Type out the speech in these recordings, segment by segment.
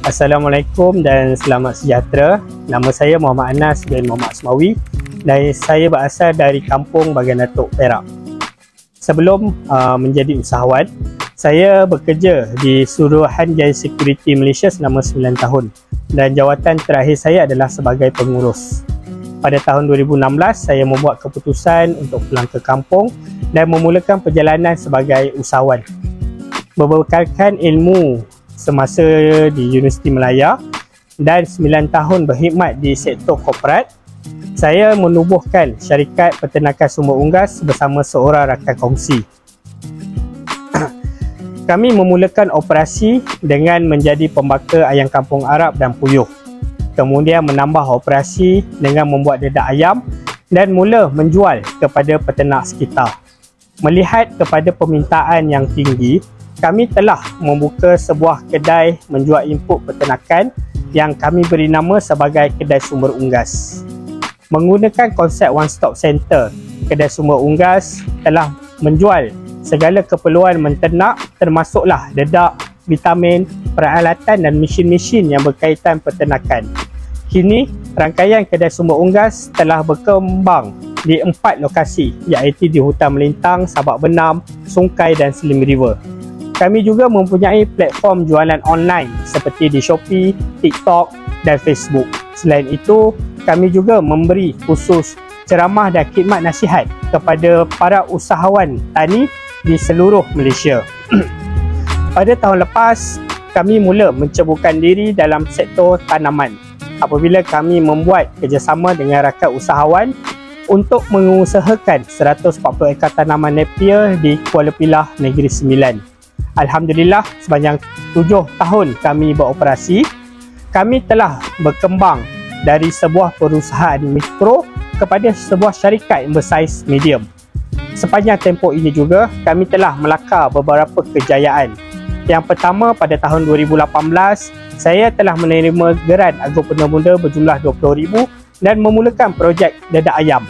Assalamualaikum dan selamat sejahtera. Nama saya Muhammad Anas bin Muhammad Asmawi dan saya berasal dari kampung Bagan Datuk, Perak. Sebelum menjadi usahawan, saya bekerja di Suruhanjaya Security Malaysia selama 9 tahun dan jawatan terakhir saya adalah sebagai pengurus. Pada tahun 2016, saya membuat keputusan untuk pulang ke kampung dan memulakan perjalanan sebagai usahawan. Berbekalkan ilmu semasa di Universiti Malaya dan 9 tahun berkhidmat di sektor korporat, saya menubuhkan syarikat peternakan sumber unggas bersama seorang rakan kongsi. Kami memulakan operasi dengan menjadi pembaka ayam kampung Arab dan puyuh. Kemudian menambah operasi dengan membuat dedak ayam dan mula menjual kepada peternak sekitar. Melihat kepada permintaan yang tinggi, kami telah membuka sebuah kedai menjual input peternakan yang kami beri nama sebagai Kedai Sumber Unggas. Menggunakan konsep One Stop Center, Kedai Sumber Unggas telah menjual segala keperluan menternak termasuklah dedak, vitamin, peralatan dan mesin-mesin yang berkaitan peternakan. Kini, rangkaian Kedai Sumber Unggas telah berkembang di 4 lokasi iaitu di Hutan Melintang, Sabak Benam, Sungai dan Slim River. Kami juga mempunyai platform jualan online seperti di Shopee, TikTok dan Facebook. Selain itu, kami juga memberi khusus ceramah dan khidmat nasihat kepada para usahawan tani di seluruh Malaysia. Pada tahun lepas, kami mula menceburkan diri dalam sektor tanaman apabila kami membuat kerjasama dengan rakan usahawan untuk mengusahakan 140 ekar tanaman Napier di Kuala Pilah, Negeri Sembilan. Alhamdulillah, sepanjang 7 tahun kami beroperasi, kami telah berkembang dari sebuah perusahaan mikro kepada sebuah syarikat yang bersaiz medium. Sepanjang tempoh ini juga, kami telah melakar beberapa kejayaan. Yang pertama, pada tahun 2018, saya telah menerima geran Agung Pemuda berjumlah 20,000 dan memulakan projek dedak ayam.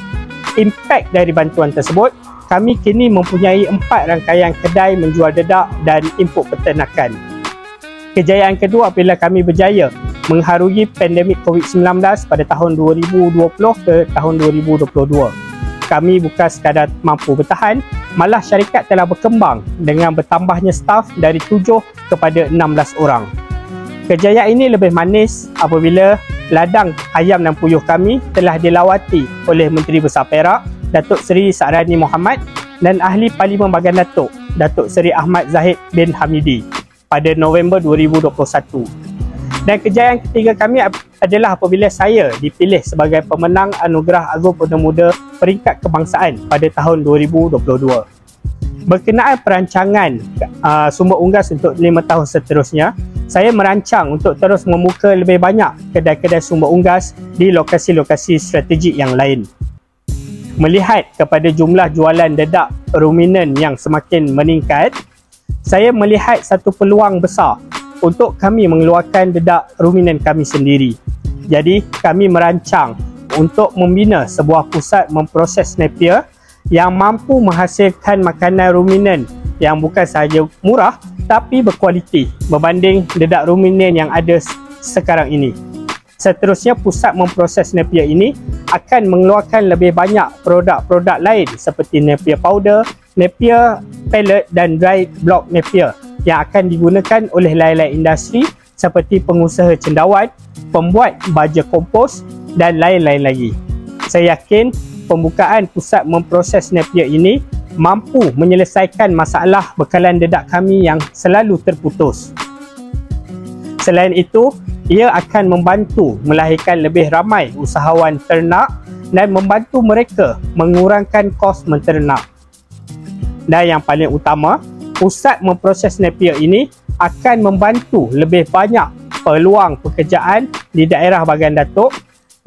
Impak dari bantuan tersebut, kami kini mempunyai 4 rangkaian kedai menjual dedak dan input peternakan. Kejayaan kedua apabila kami berjaya mengharungi pandemik COVID-19 pada tahun 2020 ke tahun 2022. Kami bukan sekadar mampu bertahan, malah syarikat telah berkembang dengan bertambahnya staf dari 7 kepada 16 orang. Kejayaan ini lebih manis apabila ladang ayam dan puyuh kami telah dilawati oleh Menteri Besar Perak, Datuk Seri Sa'rani Mohamad dan Ahli Parlimen Bagan Datuk, Datuk Seri Ahmad Zahid bin Hamidi pada November 2021. Dan kejayaan ketiga kami adalah apabila saya dipilih sebagai pemenang Anugerah Agung Pemuda Peringkat Kebangsaan pada tahun 2022. Berkenaan perancangan sumber unggas untuk 5 tahun seterusnya, saya merancang untuk terus membuka lebih banyak kedai-kedai sumber unggas di lokasi-lokasi strategik yang lain. Melihat kepada jumlah jualan dedak ruminan yang semakin meningkat, saya melihat satu peluang besar untuk kami mengeluarkan dedak ruminan kami sendiri. Jadi, kami merancang untuk membina sebuah pusat memproses Napier yang mampu menghasilkan makanan ruminan yang bukan sahaja murah tapi berkualiti berbanding dedak ruminan yang ada sekarang ini. Seterusnya, pusat memproses Napier ini akan mengeluarkan lebih banyak produk-produk lain seperti Napier powder, Napier pellet dan dry block Napier yang akan digunakan oleh lain-lain industri seperti pengusaha cendawan, pembuat baja kompos dan lain-lain lagi. Saya yakin pembukaan pusat memproses Napier ini mampu menyelesaikan masalah bekalan dedak kami yang selalu terputus. Selain itu, ia akan membantu melahirkan lebih ramai usahawan ternak dan membantu mereka mengurangkan kos menternak. Dan yang paling utama, pusat memproses Napier ini akan membantu lebih banyak peluang pekerjaan di daerah Bagan Datuk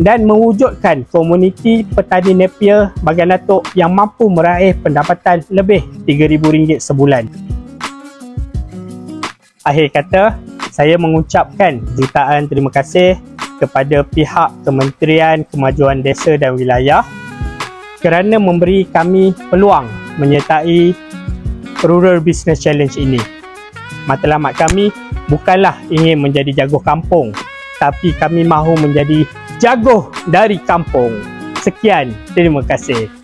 dan mewujudkan komuniti petani Napier Bagan Datuk yang mampu meraih pendapatan lebih RM3,000 sebulan. Akhir kata, saya mengucapkan jutaan terima kasih kepada pihak Kementerian Kemajuan Desa dan Wilayah kerana memberi kami peluang menyertai Rural Business Challenge ini. Matlamat kami bukanlah ingin menjadi jaguh kampung, tapi kami mahu menjadi jaguh dari kampung. Sekian, terima kasih.